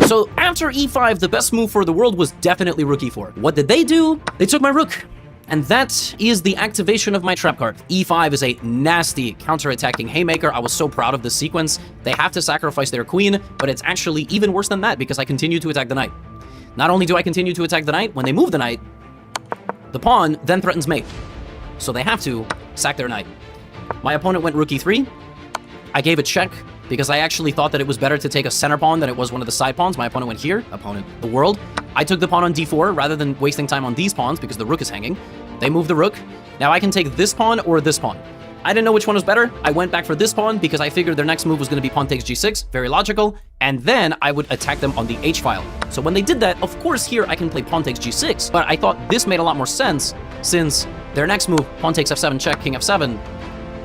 So after e5, the best move for the world was definitely rook e4. What did they do? They took my rook. And that is the activation of my trap card. e5 is a nasty counter-attacking haymaker. I was so proud of this sequence. They have to sacrifice their queen, but it's actually even worse than that because I continue to attack the knight. Not only do I continue to attack the knight, when they move the knight, the pawn then threatens mate. So they have to sack their knight. My opponent went rook e3. I gave a check because I actually thought that it was better to take a center pawn than it was one of the side pawns. My opponent went here. Opponent, the world. I took the pawn on d4 rather than wasting time on these pawns because the rook is hanging. They moved the rook. Now I can take this pawn or this pawn. I didn't know which one was better. I went back for this pawn because I figured their next move was going to be pawn takes g6. Very logical. And then I would attack them on the h-file. So when they did that, of course here I can play pawn takes g6. But I thought this made a lot more sense since their next move, pawn takes f7, check, king f7,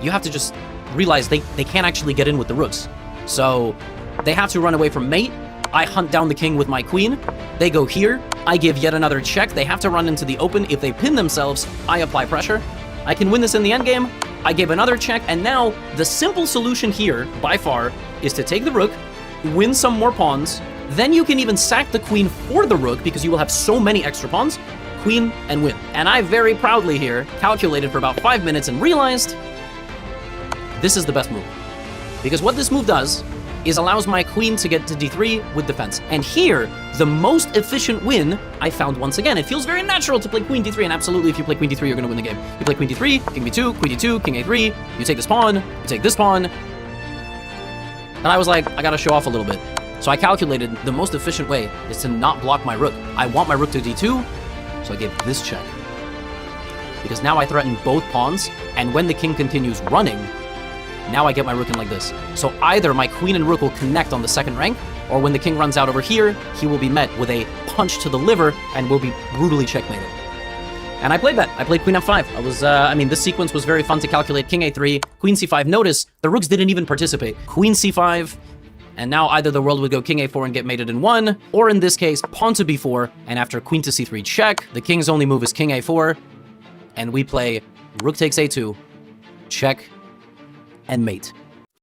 you have to just realize they can't actually get in with the rooks. So they have to run away from mate. I hunt down the king with my queen. They go here. I give yet another check. They have to run into the open. If they pin themselves, I apply pressure. I can win this in the endgame. I gave another check, and now the simple solution here, by far, is to take the rook, win some more pawns, then you can even sack the queen for the rook because you will have so many extra pawns, queen, and win. And I very proudly here calculated for about 5 minutes and realized this is the best move. Because what this move does is allows my queen to get to d3 with defense. And here, the most efficient win I found once again. It feels very natural to play queen d3, and absolutely if you play queen d3, you're gonna win the game. You play queen d3, king b2, queen d2, king a3, you take this pawn, you take this pawn. And I was like, I gotta show off a little bit. So I calculated the most efficient way is to not block my rook. I want my rook to d2, so I gave this check. Because now I threaten both pawns, and when the king continues running, now I get my rook in like this. So either my queen and rook will connect on the second rank, or when the king runs out over here, he will be met with a punch to the liver and will be brutally checkmated. And I played that. I played queen f5. I mean, this sequence was very fun to calculate. King a3, queen c5. Notice, the rooks didn't even participate. Queen c5, and now either the world would go king a4 and get mated in one, or in this case, pawn to b4, and after queen to c3 check, the king's only move is king a4, and we play rook takes a2, check, and mate.